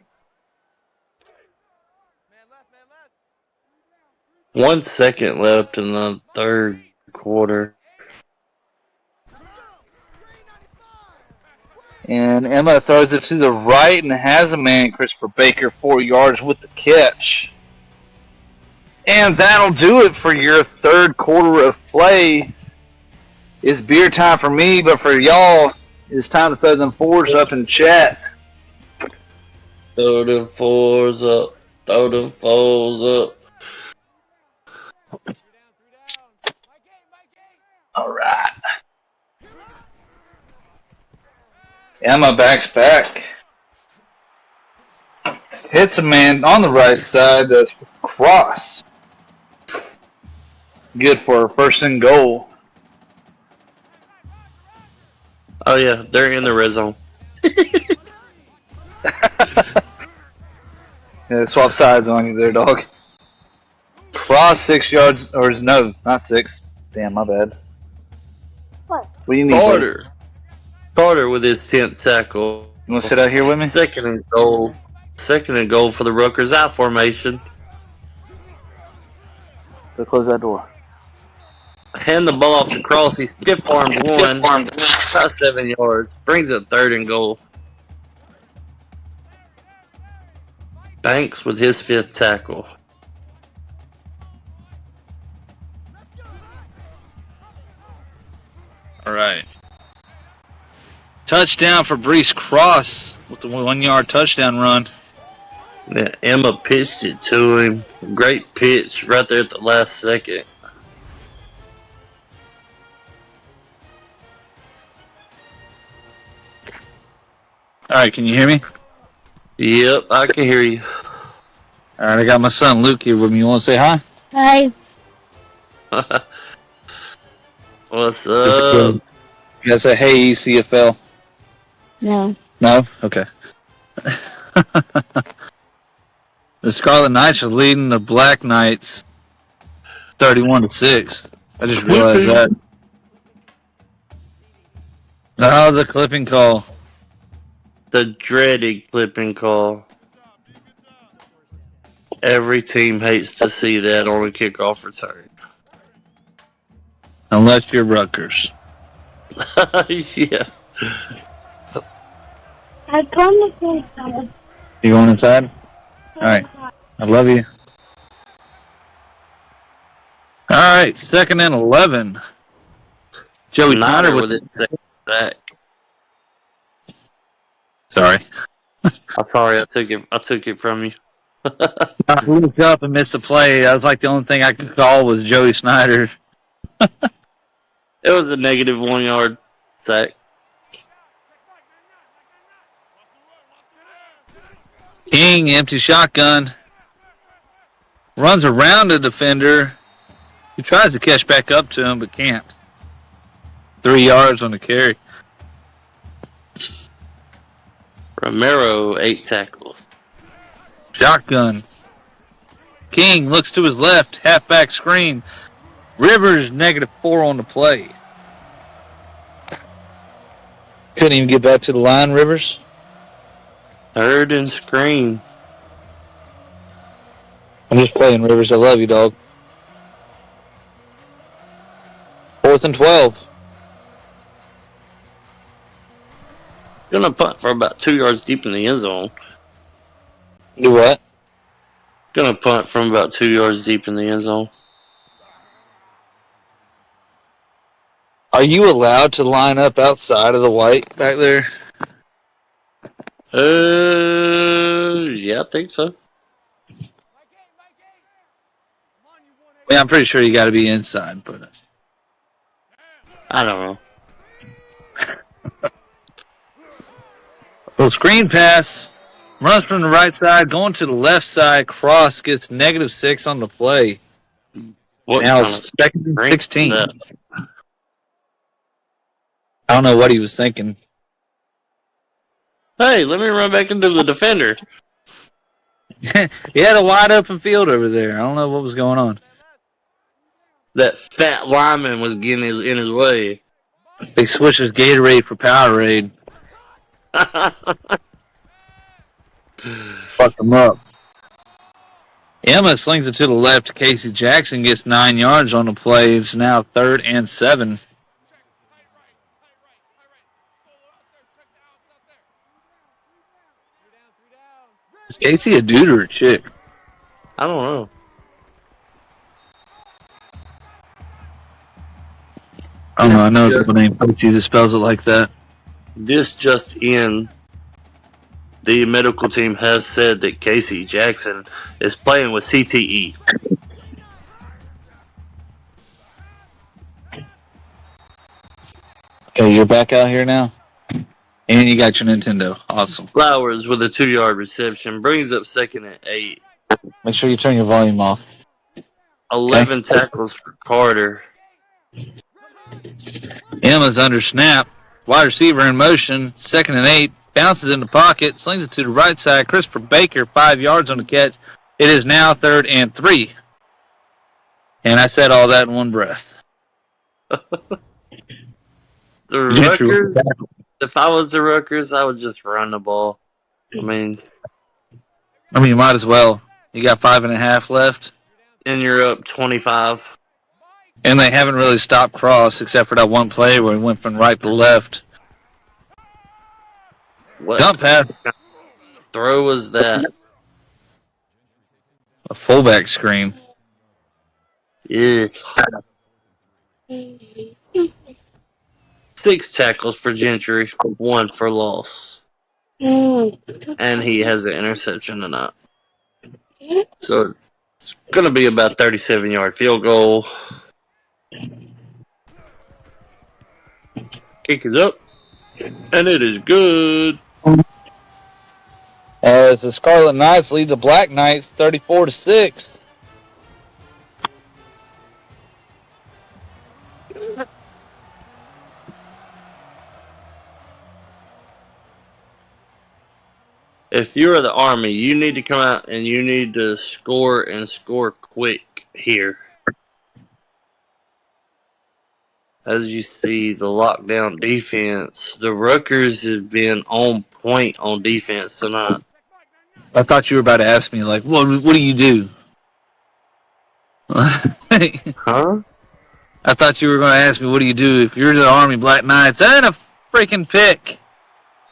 1 second left in the third quarter. And Emma throws it to the right and has a man, Christopher Baker, 4 yards with the catch. And that'll do it for your third quarter of play. It's beer time for me, but for y'all, it's time to throw them fours up in chat. Throw them fours up. Throw them fours up. All right. Emma backs back. Hits a man on the right side. That's cross. Good for a first and goal. Oh, yeah. They're in the red zone. Yeah, swap sides on you there, dog. Cross 6 yards, or no, not 6. Damn, my bad. What do you need, buddy? Carter with his 10th tackle. You want to sit out here with me? Second and goal. Second and goal for the Rutgers out formation. Go close that door. Hand the ball off to Cross. He stiff-armed one. About 7 yards. Brings it third and goal. Banks with his 5th tackle. All right. Touchdown for Brees Cross with the 1 yard touchdown run. Yeah, Emma pitched it to him. Great pitch right there at the last second. All right, can you hear me? Yep, I can hear you. All right, I got my son Luke here with me. You want to say hi? Hi. What's up? You gotta say hey, CFL. No. No? Okay. The Scarlet Knights are leading the Black Knights 31-6. I just realized that. Oh, the clipping call. The dreaded clipping call. Every team hates to see that on a kickoff return. Unless you're Rutgers. Yeah. I've gone inside. You going inside? Alright. I love you. Alright, 2nd and 11. Joey Snyder with it. Sack. Sorry. I'm sorry, I took it from you. I looked up and missed a play. I was like, the only thing I could call was Joey Snyder. It was a negative 1 yard sack. King, empty shotgun. Runs around the defender. He tries to catch back up to him, but can't. 3 yards on the carry. Romero, 8 tackles. Shotgun. King looks to his left. Halfback screen. Rivers, -4 on the play. Couldn't even get back to the line, Rivers. 3rd and screen. I'm just playing, Rivers. I love you, dog. 4th and 12. Gonna punt for about 2 yards deep in the end zone. Do what? Gonna punt from about 2 yards deep in the end zone. Are you allowed to line up outside of the white back there? Yeah, I think so. Yeah, I'm pretty sure you got to be inside, but I don't know. Well, screen pass. Runs from the right side, going to the left side. Cross gets -6 on the play. What Now kind it's 2nd and 16. that? I don't know what he was thinking. Hey, let me run back into the defender. He had a wide open field over there. I don't know what was going on. That fat lineman was getting in his way. They switched his Gatorade for Powerade. Fuck him up. Emma slings it to the left. Casey Jackson gets 9 yards on the play. It's now 3rd and 7. Is Casey a dude or a chick? I don't know. I don't know. I know a girl named Casey that spells it like that. This just in. The medical team has said that Casey Jackson is playing with CTE. Okay, you're back out here now? And you got your Nintendo. Awesome. Flowers with a 2-yard reception brings up 2nd and 8. Make sure you turn your volume off. 11 tackles for Carter. Emma's under snap. Wide receiver in motion. 2nd and 8. Bounces in the pocket. Slings it to the right side. Christopher Baker, 5 yards on the catch. It is now 3rd and 3. And I said all that in one breath. The Rutgers, if I was the Rutgers, I would just run the ball. I mean, you might as well. You got 5.5 left. And you're up 25. And they haven't really stopped Cross except for that one play where he went from right to left. What Dump pass. throw was that? A fullback screen. Yeah. 6 tackles for Gentry, 1 for loss. And he has an interception tonight. So it's going to be about 37-yard field goal. Kick is up. And it is good. As the Scarlet Knights lead the Black Knights 34-6. If you're the Army, you need to come out and you need to score and score quick here. As you see, the lockdown defense, the Rutgers have been on point on defense tonight. I thought you were about to ask me, like, what do you do? Huh? I thought you were going to ask me, what do you do if you're the Army Black Knights? And a freaking pick.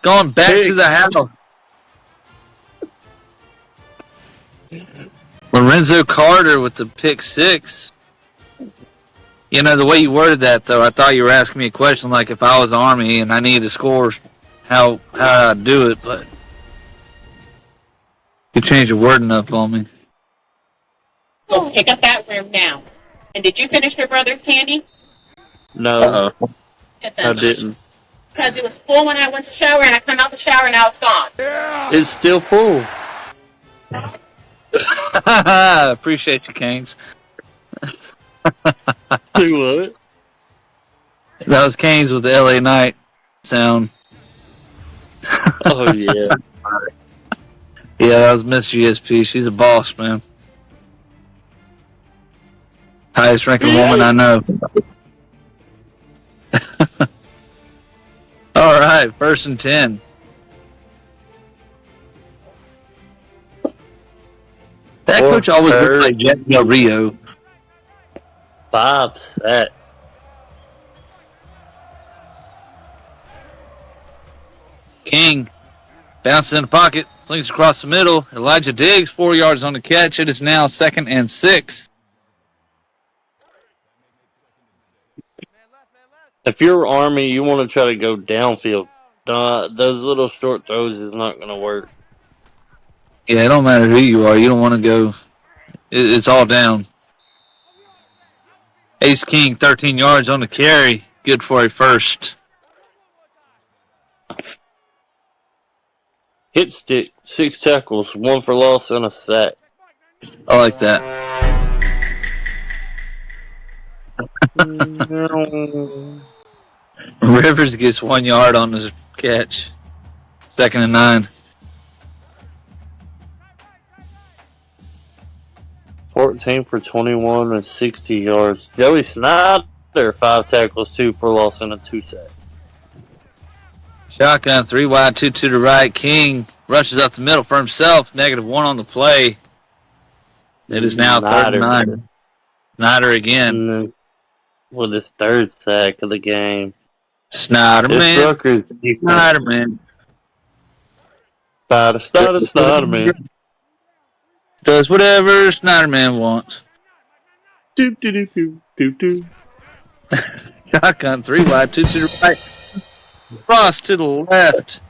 Going back to the house. Lorenzo Carter with the pick 6. You know, the way you worded that, though, I thought you were asking me a question like if I was the Army and I needed to score, how I'd do it, but you changed your wording up on me. Go pick up that room now. And did you finish your brother's candy? No, I didn't. Because it was full when I went to shower, and I come out the shower, and now it's gone. It's still full. Appreciate you, Kings. Do what? That was Canes with the LA Knight sound. Oh, yeah. Yeah, that was Miss GSP. She's a boss, man. Highest ranking woman I know. All right, 1st and 10. That coach always looks like Jack Del Rio. 5 set. King bounces in the pocket, slings across the middle. Elijah Diggs, 4 yards on the catch. It is now 2nd and 6. If you're Army, you want to try to go downfield. Those little short throws is not going to work. Yeah, it don't matter who you are. You don't want to go. It's all down. Ace King, 13 yards on the carry. Good for a first. Hit stick, 6 tackles, 1 for loss, and a sack. I like that. Rivers gets 1 yard on his catch. 2nd and 9. 14 for 21 and 60 yards. Joey Snyder, 5 tackles, 2 for loss, and a 2 sack. Shotgun, 3 wide, 2 to the right. King rushes up the middle for himself. -1 on the play. It is now third and 9. Snyder again. And with his third sack of the game. Snyder, It's man. Rutgers defense. Snyder, man. Snyder, man. Does whatever Snyder man wants. Doop, doop, doop, doop, doop. Shotgun, 3 wide, 2 to the right. Cross to the left.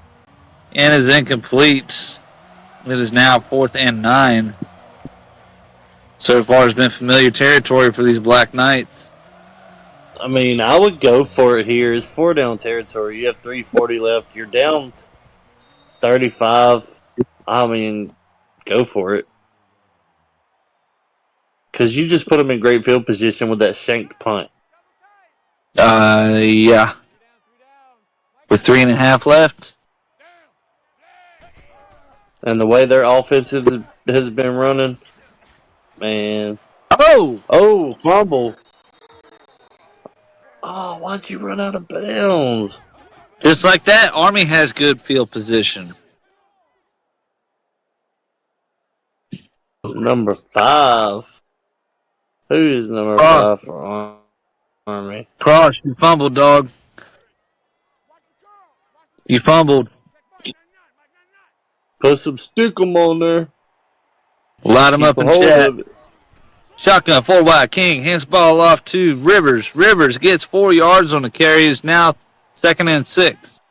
And is incomplete. It is now 4th and 9. So far, has been familiar territory for these Black Knights. I mean, I would go for it here. It's 4 down territory. You have 3:40 left. You're down 35. I mean, go for it. Because you just put them in great field position with that shanked punt. Yeah. With 3.5 left. And the way their offense has been running, man. Oh, Fumble. Oh, why'd you run out of bounds? just like that, Army has good field position. Number 5. Who is number 5 for Army? Cross, you fumbled, dog. You fumbled. Put some stickum on there. Light him up Keep in a hold chat. of it. Shotgun, 4 wide. King hands the ball off to Rivers. Rivers gets 4 yards on the carry. Is now 2nd and 6.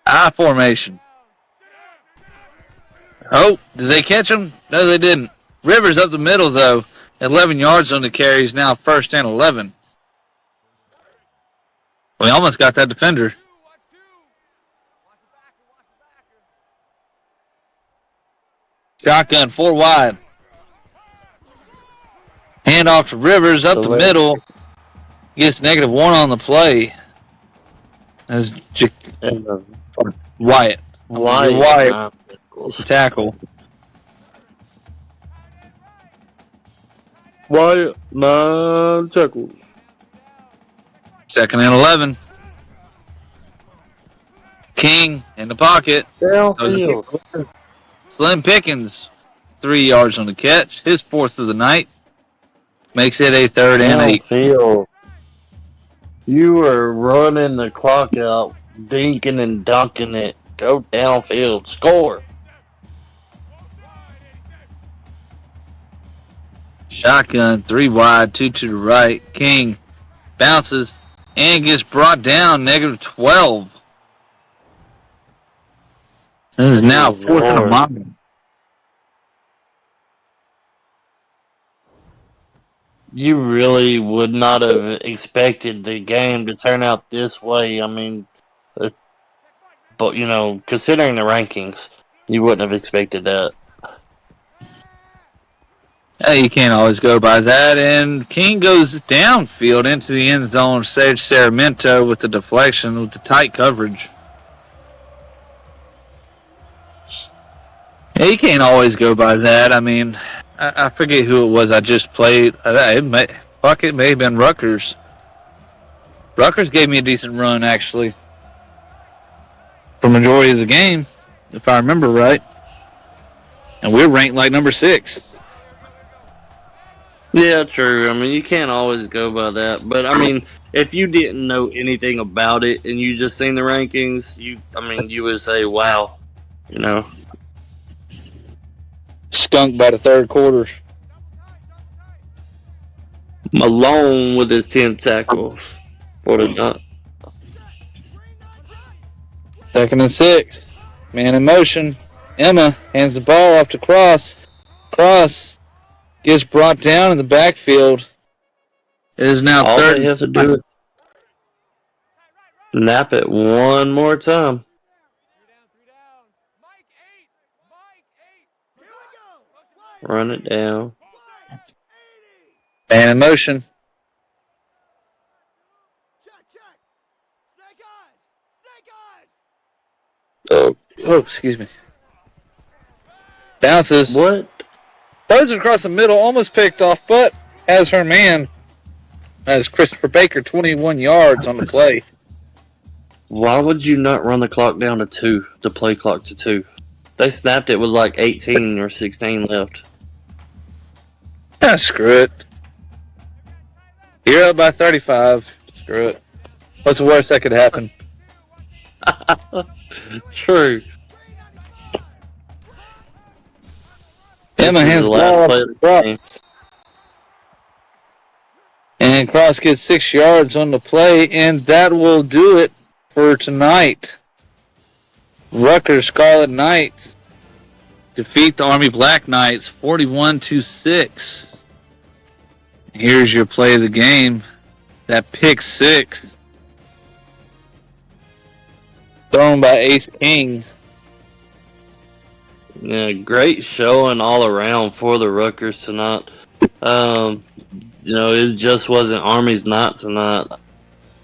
I formation. Oh, did they catch him? No, they didn't. Rivers up the middle, though. 11 yards on the carry. Is now 1st and 11. We almost got that defender. Shotgun, 4 wide. Hand off to Rivers up the middle. Gets -1 on the play. As Wyatt. Wyatt. Tackle. Wyatt, 9 tackles. 2nd and 11. King in the pocket. Downfield. Slim Pickens, 3 yards on the catch. His 4th of the night. Makes it a 3rd and 8. Downfield. You were running the clock out, dinking and dunking it. Go downfield. Score. Shotgun, 3 wide, 2 to the right. King bounces and gets brought down, -12. It is now 4th and a mile. You really would not have expected the game to turn out this way. I mean, but you know, considering the rankings, you wouldn't have expected that. Hey, you can't always go by that. And King goes downfield into the end zone. Saves Sarmiento with the deflection with the tight coverage. Yeah, you can't always go by that. I mean, I forget who it was I just played. It may have been Rutgers. Rutgers gave me a decent run, actually, for majority of the game, if I remember right. And we're ranked like number 6. Yeah, true. I mean, you can't always go by that. But, I mean, if you didn't know anything about it and you just seen the rankings, you would say, wow, you know. Skunked by the 3rd quarter. Malone with his 10 tackles. What is that? 2nd and 6. Man in motion. Emma hands the ball off to Cross. Cross gets brought down in the backfield. It is now All 3rd. they have to do is snap it one more time. Run it down. Man in motion. Oh, excuse me. Bounces. What? Throws it across the middle, almost picked off, but has her man. That is Christopher Baker, 21 yards on the play. Why would you not run the clock down to 2, the play clock to 2? They snapped it with like 18 or 16 left. Screw it. You're up by 35. Screw it. What's the worst that could happen? True. Emma This is hands the the last ball play off of to the game. Cross. And Cross gets 6 yards on the play, and that will do it for tonight. Rutgers Scarlet Knights defeat the Army Black Knights 41-6. Here's your play of the game. That pick six thrown by Ace King. Yeah, great showing all around for the Rutgers tonight. It just wasn't Army's night tonight.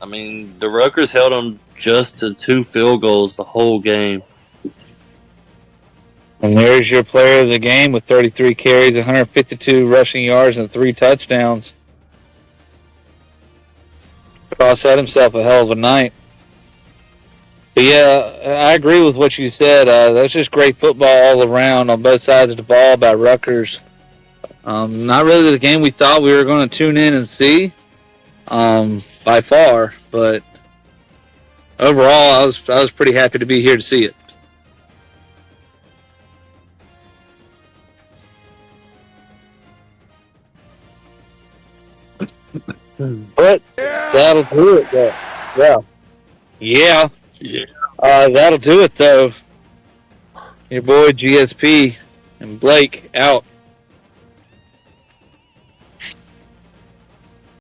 I mean, the Rutgers held them just to 2 field goals the whole game. And there's your player of the game with 33 carries, 152 rushing yards, and 3 touchdowns. Cross had himself a hell of a night. But yeah, I agree with what you said. That's just great football all around on both sides of the ball by Rutgers. Not really the game we thought we were going to tune in and see by far, but overall, I was pretty happy to be here to see it. But that'll do it, though. Yeah. That'll do it, though. Your boy GSP and Blake out.